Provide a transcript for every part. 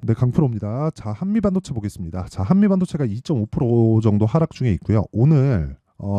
네, 강프로입니다. 자, 한미반도체 보겠습니다. 자, 한미반도체가 2.5% 정도 하락 중에 있고요. 오늘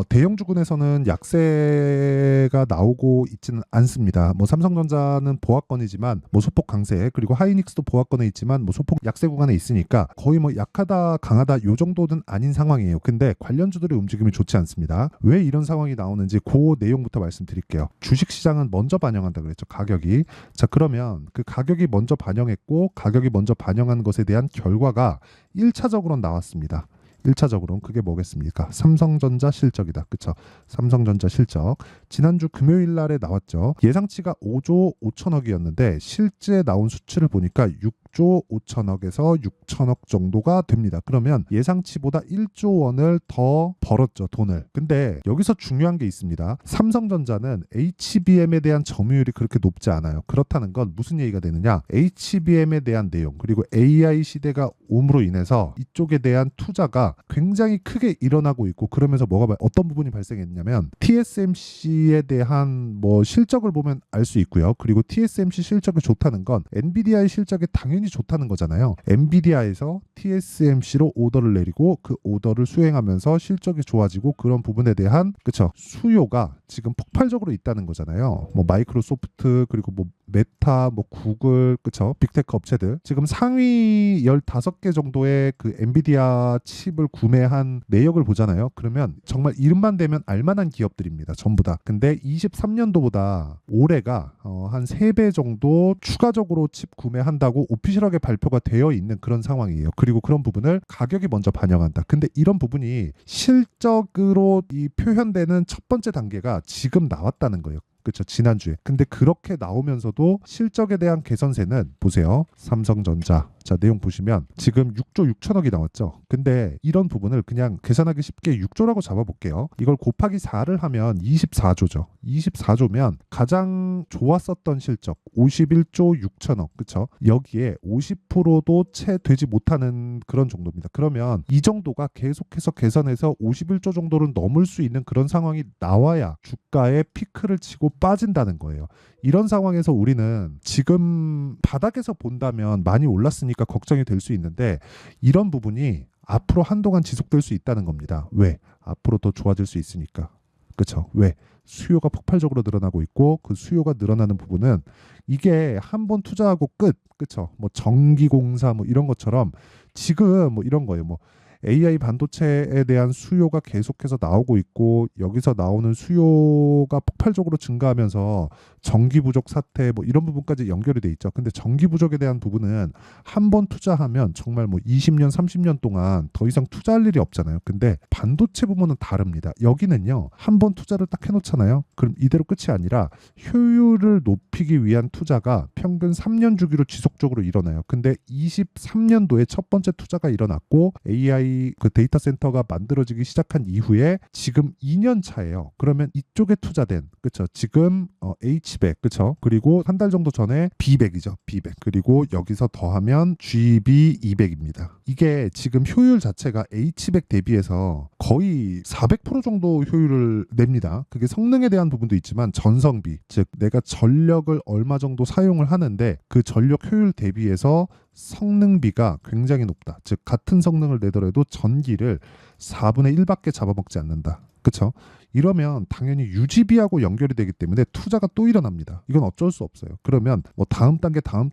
대형주군에서는 약세가 나오고 있지는 않습니다. 뭐 삼성전자는 보합권이지만 뭐 소폭 강세, 그리고 하이닉스도 보합권에 있지만 뭐 소폭 약세 구간에 있으니까 거의 뭐 약하다 강하다 요 정도는 아닌 상황이에요. 근데 관련주들의 움직임이 좋지 않습니다. 왜 이런 상황이 나오는지 그 내용부터 말씀드릴게요. 주식시장은 먼저 반영한다 그랬죠, 가격이. 자, 그러면 그 가격이 먼저 반영했고 가격이 먼저 반영한 것에 대한 결과가 1차적으로는 나왔습니다. 1차적으로는 그게 뭐겠습니까? 삼성전자 실적이다. 그쵸? 삼성전자 실적. 지난주 금요일 날에 나왔죠. 예상치가 5조 5천억이었는데 실제 나온 수치를 보니까 6조 5천억에서 6천억 정도가 됩니다. 그러면 예상치보다 1조 원을 더 벌었죠, 돈을. 근데 여기서 중요한 게 있습니다. 삼성전자는 HBM에 대한 점유율이 그렇게 높지 않아요. 그렇다는 건 무슨 얘기가 되느냐? HBM에 대한 내용, 그리고 AI 시대가 옴으로 인해서 이쪽에 대한 투자가 굉장히 크게 일어나고 있고, 그러면서 어떤 부분이 발생했냐면 TSMC에 대한 뭐 실적을 보면 알 수 있고요. 그리고 TSMC 실적이 좋다는 건 엔비디아의 실적이 당연히 좋다는 거잖아요. 엔비디아에서 TSMC로 오더를 내리고 그 오더를 수행하면서 실적이 좋아지고, 그런 부분에 대한 그쵸 수요가 지금 폭발적으로 있다는 거잖아요. 뭐 마이크로소프트, 그리고 뭐 메타, 뭐 구글, 그쵸, 빅테크 업체들 지금 상위 15개 정도의 그 엔비디아 칩을 구매한 내역을 보잖아요. 그러면 정말 이름만 대면 알만한 기업들입니다, 전부 다. 근데 23년도보다 올해가 한 3배 정도 추가적으로 칩 구매한다고 오피셜하게 발표가 되어 있는 그런 상황이에요. 그리고 그런 부분을 가격이 먼저 반영한다. 근데 이런 부분이 실적으로 이 표현되는 첫 번째 단계가 지금 나왔다는 거예요. 그렇죠, 지난주에. 근데 그렇게 나오면서도 실적에 대한 개선세는 보세요. 삼성전자. 자, 내용 보시면 지금 6조 6천억이 나왔죠. 근데 이런 부분을 그냥 계산하기 쉽게 6조라고 잡아볼게요. 이걸 곱하기 4를 하면 24조죠. 24조면 가장 좋았었던 실적 51조 6천억. 그쵸? 여기에 50%도 채 되지 못하는 그런 정도입니다. 그러면 이 정도가 계속해서 개선해서 51조 정도를 넘을 수 있는 그런 상황이 나와야 주가에 피크를 치고 빠진다는 거예요. 이런 상황에서 우리는 지금 바닥에서 본다면 많이 올랐으니까 걱정이 될 수 있는데, 이런 부분이 앞으로 한동안 지속될 수 있다는 겁니다. 왜? 앞으로 더 좋아질 수 있으니까. 그렇죠? 왜? 수요가 폭발적으로 늘어나고 있고, 그 수요가 늘어나는 부분은 이게 한 번 투자하고 끝. 그렇죠? 뭐 전기공사 뭐 이런 것처럼 지금 뭐 이런 거예요. 뭐 AI 반도체에 대한 수요가 계속해서 나오고 있고, 여기서 나오는 수요가 폭발적으로 증가하면서 전기 부족 사태 뭐 이런 부분까지 연결이 돼 있죠. 근데 전기 부족에 대한 부분은 한 번 투자하면 정말 뭐 20년, 30년 동안 더 이상 투자할 일이 없잖아요. 근데 반도체 부분은 다릅니다. 여기는요, 한 번 투자를 딱 해놓잖아요. 그럼 이대로 끝이 아니라 효율을 높이기 위한 투자가 평균 3년 주기로 지속적으로 일어나요. 근데 23년도에 첫 번째 투자가 일어났고, AI 그 데이터 센터가 만들어지기 시작한 이후에 지금 2년 차예요. 그러면 이쪽에 투자된, 그쵸, 지금 H백, 그쵸, 그리고 한 달 정도 전에 B백이죠. B백. 그리고 여기서 더하면 GB200입니다. 이게 지금 효율 자체가 H백 대비해서 거의 400% 정도 효율을 냅니다. 그게 성능에 대한 부분도 있지만 전성비, 즉 내가 전력을 얼마 정도 사용을 하는데 그 전력 효율 대비해서 성능비가 굉장히 높다. 즉 같은 성능을 내더라도 전기를 4분의 1밖에 잡아먹지 않는다. 그렇죠? 이러면 당연히 유지비하고 연결이 되기 때문에 투자가 또 일어납니다. 이건 어쩔 수 없어요. 그러면 뭐 다음 단계 한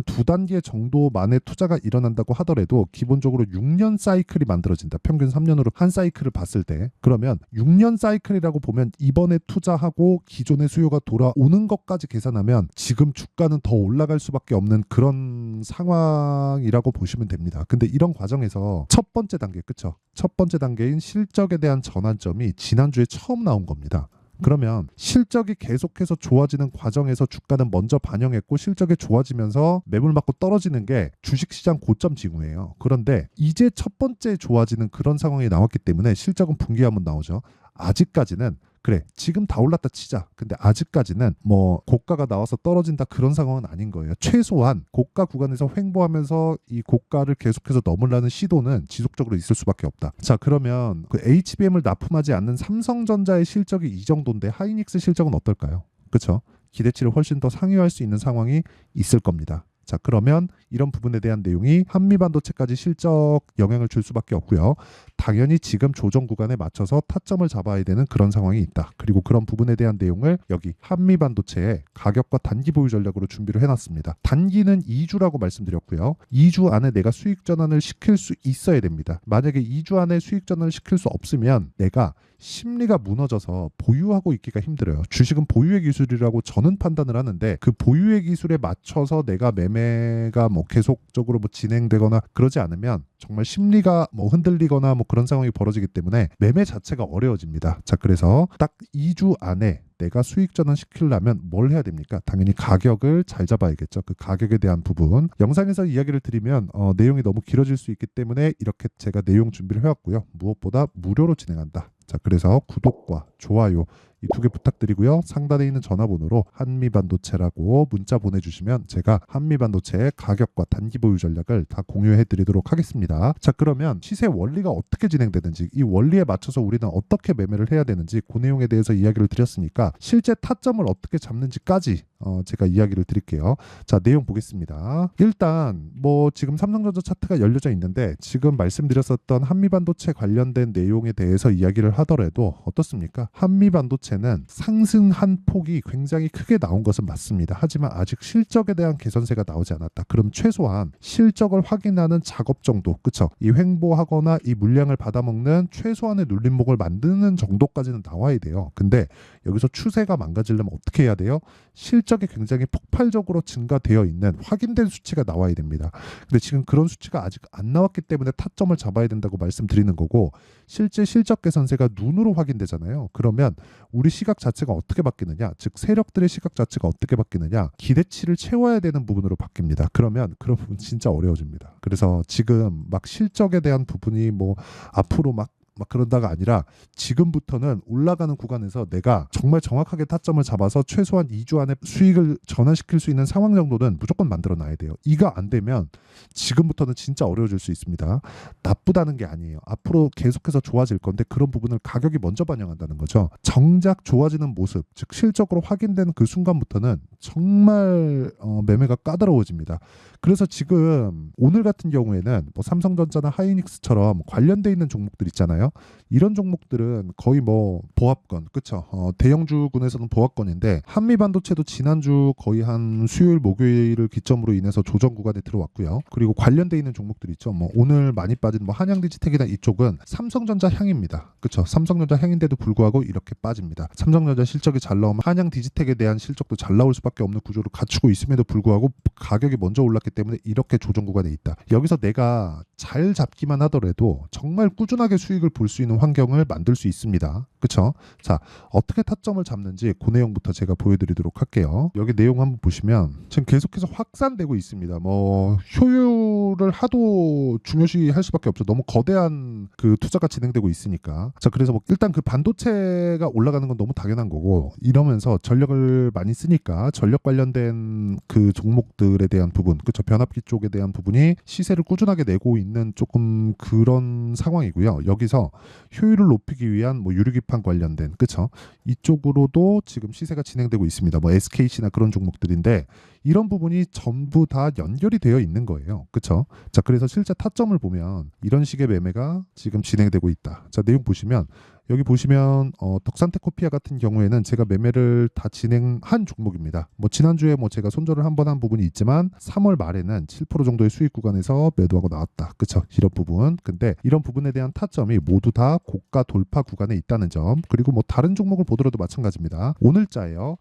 2단계 정도 만에 투자가 일어난다고 하더라도 기본적으로 6년 사이클이 만들어진다. 평균 3년으로 한 사이클을 봤을 때. 그러면 6년 사이클이라고 보면 이번에 투자하고 기존의 수요가 돌아오는 것까지 계산하면 지금 주가는 더 올라갈 수밖에 없는 그런 상황이라고 보시면 됩니다. 근데 이런 과정에서 첫 번째 단계, 그쵸? 첫 번째 단계인 실적에 대한 전환점이 지난주에 처음 나온 겁니다. 그러면 실적이 계속해서 좋아지는 과정에서 주가는 먼저 반영했고, 실적이 좋아지면서 매물 맞고 떨어지는 게 주식시장 고점 징후예요. 그런데 이제 첫 번째 좋아지는 그런 상황이 나왔기 때문에 실적은 분기하면 나오죠. 아직까지는 그래, 지금 다 올랐다 치자. 근데 아직까지는 뭐 고가가 나와서 떨어진다 그런 상황은 아닌 거예요. 최소한 고가 구간에서 횡보하면서 이 고가를 계속해서 넘으려는 시도는 지속적으로 있을 수밖에 없다. 자, 그러면 그 HBM을 납품하지 않는 삼성전자의 실적이 이 정도인데 하이닉스 실적은 어떨까요? 그렇죠? 기대치를 훨씬 더 상회할 수 있는 상황이 있을 겁니다. 자, 그러면 이런 부분에 대한 내용이 한미반도체까지 실적 영향을 줄 수밖에 없고요. 당연히 지금 조정 구간에 맞춰서 타점을 잡아야 되는 그런 상황이 있다. 그리고 그런 부분에 대한 내용을 여기 한미반도체의 가격과 단기 보유 전략으로 준비를 해놨습니다. 단기는 2주라고 말씀드렸고요. 2주 안에 내가 수익 전환을 시킬 수 있어야 됩니다. 만약에 2주 안에 수익 전환을 시킬 수 없으면 내가 심리가 무너져서 보유하고 있기가 힘들어요. 주식은 보유의 기술이라고 저는 판단을 하는데 그 보유의 기술에 맞춰서 내가 매매가 뭐 계속적으로 뭐 진행되거나 그러지 않으면 정말 심리가 뭐 흔들리거나 뭐 그런 상황이 벌어지기 때문에 매매 자체가 어려워집니다. 자, 그래서 딱 2주 안에 내가 수익 전환 시키려면 뭘 해야 됩니까? 당연히 가격을 잘 잡아야겠죠. 그 가격에 대한 부분 영상에서 이야기를 드리면 내용이 너무 길어질 수 있기 때문에 이렇게 제가 내용 준비를 해왔고요. 무엇보다 무료로 진행한다. 자, 그래서 구독과 좋아요 이 두 개 부탁드리고요. 상단에 있는 전화번호로 한미반도체라고 문자 보내주시면 제가 한미반도체의 가격과 단기 보유 전략을 다 공유해 드리도록 하겠습니다. 자, 그러면 시세 원리가 어떻게 진행되는지, 이 원리에 맞춰서 우리는 어떻게 매매를 해야 되는지 그 내용에 대해서 이야기를 드렸으니까 실제 타점을 어떻게 잡는지까지 제가 이야기를 드릴게요. 자, 내용 보겠습니다. 일단 뭐 지금 삼성전자 차트가 열려져 있는데 지금 말씀드렸었던 한미반도체 관련된 내용에 대해서 이야기를 하더라도 어떻습니까? 한미반도체는 상승한 폭이 굉장히 크게 나온 것은 맞습니다. 하지만 아직 실적에 대한 개선세가 나오지 않았다. 그럼 최소한 실적을 확인하는 작업 정도, 그쵸? 이 횡보하거나 이 물량을 받아먹는 최소한의 눌림목을 만드는 정도까지는 나와야 돼요. 근데 여기서 추세가 망가지려면 어떻게 해야 돼요? 실적이 굉장히 폭발적으로 증가되어 있는 확인된 수치가 나와야 됩니다. 근데 지금 그런 수치가 아직 안 나왔기 때문에 타점을 잡아야 된다고 말씀드리는 거고, 실제 실적 개선세가 눈으로 확인되잖아요. 그러면 우리 시각 자체가 어떻게 바뀌느냐, 즉 세력들의 시각 자체가 어떻게 바뀌느냐, 기대치를 채워야 되는 부분으로 바뀝니다. 그러면 그런 부분 진짜 어려워집니다. 그래서 지금 막 실적에 대한 부분이 뭐 앞으로 막 그런다가 아니라 지금부터는 올라가는 구간에서 내가 정말 정확하게 타점을 잡아서 최소한 2주 안에 수익을 전환시킬 수 있는 상황 정도는 무조건 만들어 놔야 돼요. 이거 안 되면 지금부터는 진짜 어려워질 수 있습니다. 나쁘다는 게 아니에요. 앞으로 계속해서 좋아질 건데 그런 부분을 가격이 먼저 반영한다는 거죠. 정작 좋아지는 모습, 즉 실적으로 확인된 그 순간부터는 정말 매매가 까다로워집니다. 그래서 지금 오늘 같은 경우에는 뭐 삼성전자나 하이닉스처럼 관련돼 있는 종목들 있잖아요. 이런 종목들은 거의 뭐 보합권, 그쵸? 대형주군에서는 보합권인데 한미반도체도 지난주 거의 한 수요일 목요일을 기점으로 인해서 조정 구간에 들어왔고요. 그리고 관련돼 있는 종목들 있죠. 뭐 오늘 많이 빠진 뭐 한양디지텍이나 이쪽은 삼성전자 향입니다. 그쵸? 삼성전자 향인데도 불구하고 이렇게 빠집니다. 삼성전자 실적이 잘 나오면 한양디지텍에 대한 실적도 잘 나올 수밖에 없는 구조를 갖추고 있음에도 불구하고 가격이 먼저 올랐기 때문에 이렇게 조정 구간에 있다. 여기서 내가 잘 잡기만 하더라도 정말 꾸준하게 수익을 볼 수 있는 환경을 만들 수 있습니다. 그쵸? 자, 어떻게 타점을 잡는지 그 내용부터 제가 보여드리도록 할게요. 여기 내용 한번 보시면 지금 계속해서 확산되고 있습니다. 뭐 효율을 하도 중요시할 수밖에 없죠. 너무 거대한 그 투자가 진행되고 있으니까. 자, 그래서 뭐 일단 그 반도체가 올라가는 건 너무 당연한 거고, 이러면서 전력을 많이 쓰니까 전력 관련된 그 종목들에 대한 부분, 그쵸? 변압기 쪽에 대한 부분이 시세를 꾸준하게 내고 있는 조금 그런 상황이고요. 여기서 효율을 높이기 위한 뭐 유리기판 관련된, 그쵸? 이쪽으로도 지금 시세가 진행되고 있습니다. 뭐 SKC나 그런 종목들인데 이런 부분이 전부 다 연결이 되어 있는 거예요. 그쵸? 자, 그래서 실제 타점을 보면 이런 식의 매매가 지금 진행되고 있다. 자, 내용 보시면 여기 보시면 덕산테코피아 같은 경우에는 제가 매매를 다 진행한 종목입니다. 뭐 지난주에 뭐 제가 손절을 한 번 한 부분이 있지만 3월 말에는 7% 정도의 수익 구간에서 매도하고 나왔다. 그쵸? 이런 부분. 근데 이런 부분에 대한 타점이 모두 다 고가 돌파 구간에 있다는 점. 그리고 뭐 다른 종목을 보더라도 마찬가지입니다. 오늘자예요.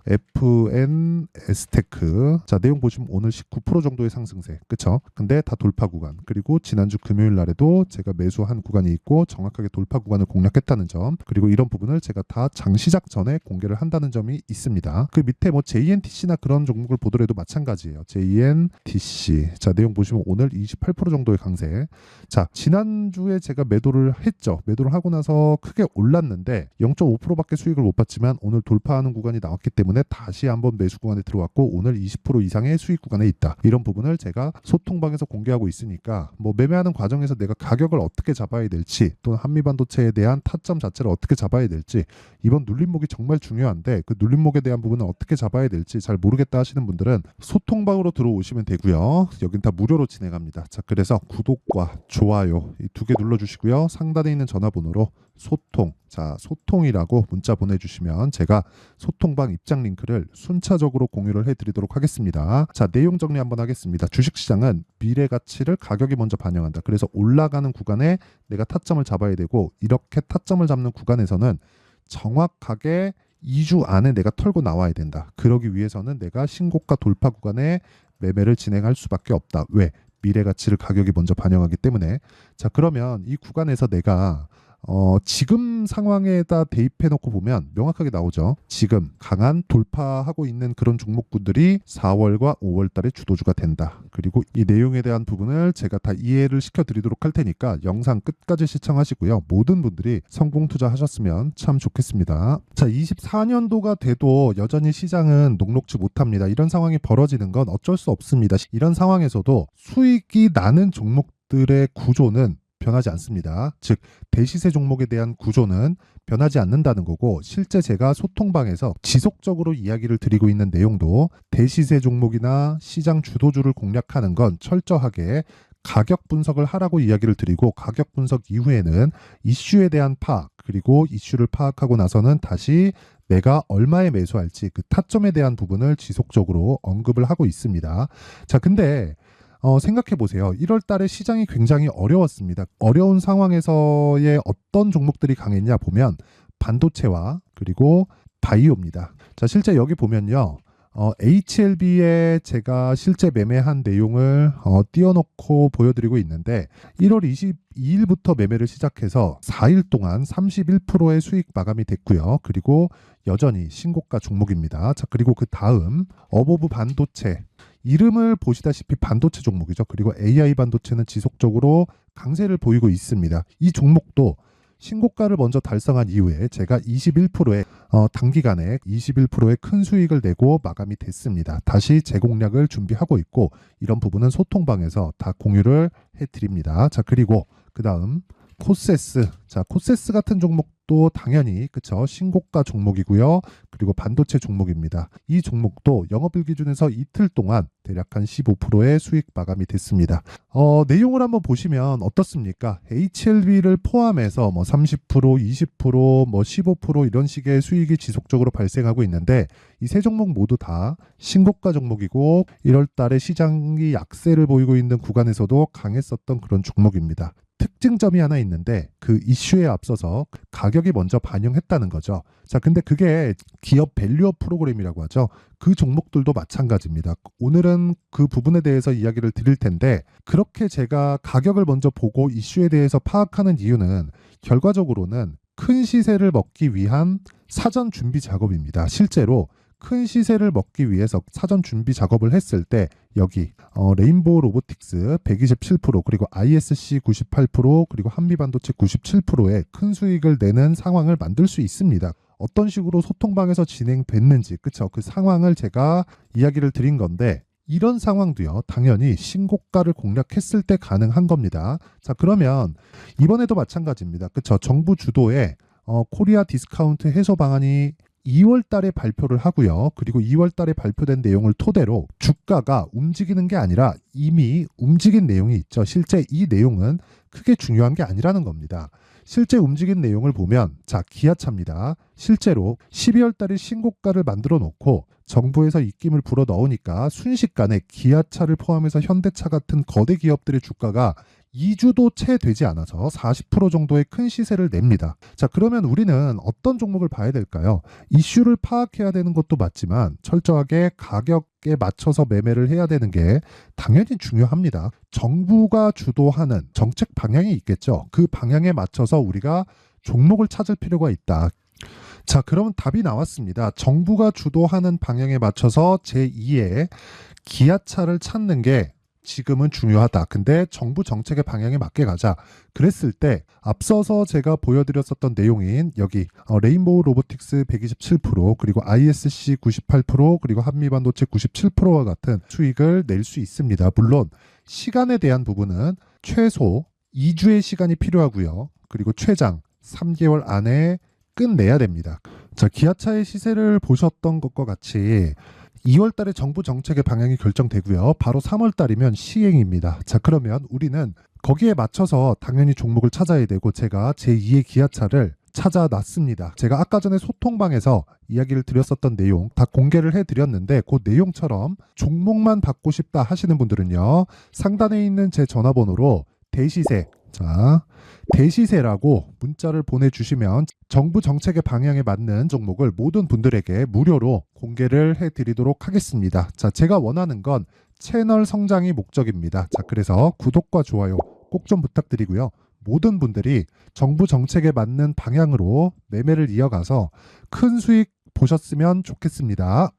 FNS테크. 자, 내용 보시면 오늘 19% 정도의 상승세. 그쵸? 근데 다 돌파 구간. 그리고 지난주 금요일 날에도 제가 매수한 구간이 있고 정확하게 돌파 구간을 공략했다는 점. 그리고 이런 부분을 제가 다 장 시작 전에 공개를 한다는 점이 있습니다. 그 밑에 뭐 JNTC나 그런 종목을 보더라도 마찬가지예요. JNTC. 자, 내용 보시면 오늘 28% 정도의 강세. 자, 지난주에 제가 매도를 했죠. 매도를 하고 나서 크게 올랐는데 0.5%밖에 수익을 못 봤지만 오늘 돌파하는 구간이 나왔기 때문에 다시 한번 매수 구간에 들어왔고 오늘 20% 이상의 수익 구간에 있다. 이런 부분을 제가 소통방에서 공개하고 있으니까 뭐 매매하는 과정에서 내가 가격을 어떻게 잡아야 될지 또는 한미반도체에 대한 타점 자체를 어떻게 잡아야 될지 이번 눌림목이 정말 중요한데 그 눌림목에 대한 부분은 어떻게 잡아야 될지 잘 모르겠다 하시는 분들은 소통방으로 들어오시면 되고요. 여긴 다 무료로 진행합니다. 자, 그래서 구독과 좋아요 이 두 개 눌러주시고요. 상단에 있는 전화번호로 소통, 자 소통이라고 문자 보내주시면 제가 소통방 입장 링크를 순차적으로 공유를 해드리도록 하겠습니다. 자, 내용 정리 한번 하겠습니다. 주식시장은 미래 가치를 가격이 먼저 반영한다. 그래서 올라가는 구간에 내가 타점을 잡아야 되고 이렇게 타점을 잡는 구간에서는 정확하게 2주 안에 내가 털고 나와야 된다. 그러기 위해서는 내가 신고가 돌파 구간에 매매를 진행할 수밖에 없다. 왜? 미래 가치를 가격이 먼저 반영하기 때문에. 자, 그러면 이 구간에서 내가 지금 상황에다 대입해 놓고 보면 명확하게 나오죠. 지금 강한 돌파하고 있는 그런 종목군들이 4월과 5월 달에 주도주가 된다. 그리고 이 내용에 대한 부분을 제가 다 이해를 시켜드리도록 할 테니까 영상 끝까지 시청하시고요. 모든 분들이 성공 투자하셨으면 참 좋겠습니다. 자, 24년도가 돼도 여전히 시장은 녹록지 못합니다. 이런 상황이 벌어지는 건 어쩔 수 없습니다. 이런 상황에서도 수익이 나는 종목들의 구조는 변하지 않습니다. 즉 대시세 종목에 대한 구조는 변하지 않는다는 거고 실제 제가 소통방에서 지속적으로 이야기를 드리고 있는 내용도 대시세 종목이나 시장 주도주를 공략하는 건 철저하게 가격 분석을 하라고 이야기를 드리고 가격 분석 이후에는 이슈에 대한 파악 그리고 이슈를 파악하고 나서는 다시 내가 얼마에 매수할지 그 타점에 대한 부분을 지속적으로 언급을 하고 있습니다. 자, 근데 생각해 보세요. 1월 달에 시장이 굉장히 어려웠습니다. 어려운 상황에서의 어떤 종목들이 강했냐 보면 반도체와 그리고 바이오입니다. 자, 실제 여기 보면요. HLB에 제가 실제 매매한 내용을 띄워놓고 보여드리고 있는데 1월 22일부터 매매를 시작해서 4일 동안 31%의 수익 마감이 됐고요. 그리고 여전히 신고가 종목입니다. 자, 그리고 그 다음 어보브 반도체 이름을 보시다시피 반도체 종목이죠. 그리고 AI 반도체는 지속적으로 강세를 보이고 있습니다. 이 종목도 신고가를 먼저 달성한 이후에 제가 21%의 단기간에 21%의 큰 수익을 내고 마감이 됐습니다. 다시 재공략을 준비하고 있고 이런 부분은 소통방에서 다 공유를 해드립니다. 자, 그리고 그 다음 코세스. 자, 코세스 같은 종목도 당연히 그쵸 신고가 종목이고요. 그리고 반도체 종목입니다. 이 종목도 영업일 기준에서 이틀 동안 대략 한 15%의 수익 마감이 됐습니다. 내용을 한번 보시면 어떻습니까? HLB를 포함해서 뭐 30%, 20%, 뭐 15% 이런 식의 수익이 지속적으로 발생하고 있는데 이 세 종목 모두 다 신고가 종목이고 1월 달에 시장이 약세를 보이고 있는 구간에서도 강했었던 그런 종목입니다. 특징점이 하나 있는데 그 이슈에 앞서서 가격이 먼저 반영했다는 거죠. 자, 근데 그게 기업 밸류업 프로그램이라고 하죠. 그 종목들도 마찬가지입니다. 오늘은 그 부분에 대해서 이야기를 드릴 텐데 그렇게 제가 가격을 먼저 보고 이슈에 대해서 파악하는 이유는 결과적으로는 큰 시세를 먹기 위한 사전 준비 작업입니다. 실제로 큰 시세를 먹기 위해서 사전 준비 작업을 했을 때 여기 레인보우 로보틱스 127% 그리고 ISC 98% 그리고 한미반도체 97%의 큰 수익을 내는 상황을 만들 수 있습니다. 어떤 식으로 소통방에서 진행됐는지 그쵸? 그 상황을 제가 이야기를 드린 건데 이런 상황도요 당연히 신고가를 공략했을 때 가능한 겁니다. 자, 그러면 이번에도 마찬가지입니다. 그쵸? 정부 주도의 코리아 디스카운트 해소 방안이 2월 달에 발표를 하고요. 그리고 2월 달에 발표된 내용을 토대로 주가가 움직이는 게 아니라 이미 움직인 내용이 있죠. 실제 이 내용은 크게 중요한 게 아니라는 겁니다. 실제 움직인 내용을 보면 자, 기아차입니다. 실제로 12월 달에 신고가를 만들어 놓고 정부에서 입김을 불어 넣으니까 순식간에 기아차를 포함해서 현대차 같은 거대 기업들의 주가가 2주도 채 되지 않아서 40% 정도의 큰 시세를 냅니다. 자, 그러면 우리는 어떤 종목을 봐야 될까요? 이슈를 파악해야 되는 것도 맞지만 철저하게 가격에 맞춰서 매매를 해야 되는 게 당연히 중요합니다. 정부가 주도하는 정책 방향이 있겠죠. 그 방향에 맞춰서 우리가 종목을 찾을 필요가 있다. 자, 그러면 답이 나왔습니다. 정부가 주도하는 방향에 맞춰서 제2의 기아차를 찾는 게 지금은 중요하다. 근데 정부 정책의 방향에 맞게 가자. 그랬을 때 앞서서 제가 보여드렸었던 내용인 여기 레인보우 로보틱스 127% 그리고 ISC 98% 그리고 한미반도체 97%와 같은 수익을 낼 수 있습니다. 물론 시간에 대한 부분은 최소 2주의 시간이 필요하고요. 그리고 최장 3개월 안에 끝내야 됩니다. 자, 기아차의 시세를 보셨던 것과 같이 2월 달에 정부 정책의 방향이 결정되고요. 바로 3월 달이면 시행입니다. 자, 그러면 우리는 거기에 맞춰서 당연히 종목을 찾아야 되고 제가 제2의 기아차를 찾아놨습니다. 제가 아까 전에 소통방에서 이야기를 드렸었던 내용 다 공개를 해드렸는데 그 내용처럼 종목만 받고 싶다 하시는 분들은요. 상단에 있는 제 전화번호로 대시세, 자, 대시세라고 문자를 보내주시면 정부 정책의 방향에 맞는 종목을 모든 분들에게 무료로 공개를 해드리도록 하겠습니다. 자, 제가 원하는 건 채널 성장이 목적입니다. 자, 그래서 구독과 좋아요 꼭 좀 부탁드리고요. 모든 분들이 정부 정책에 맞는 방향으로 매매를 이어가서 큰 수익 보셨으면 좋겠습니다.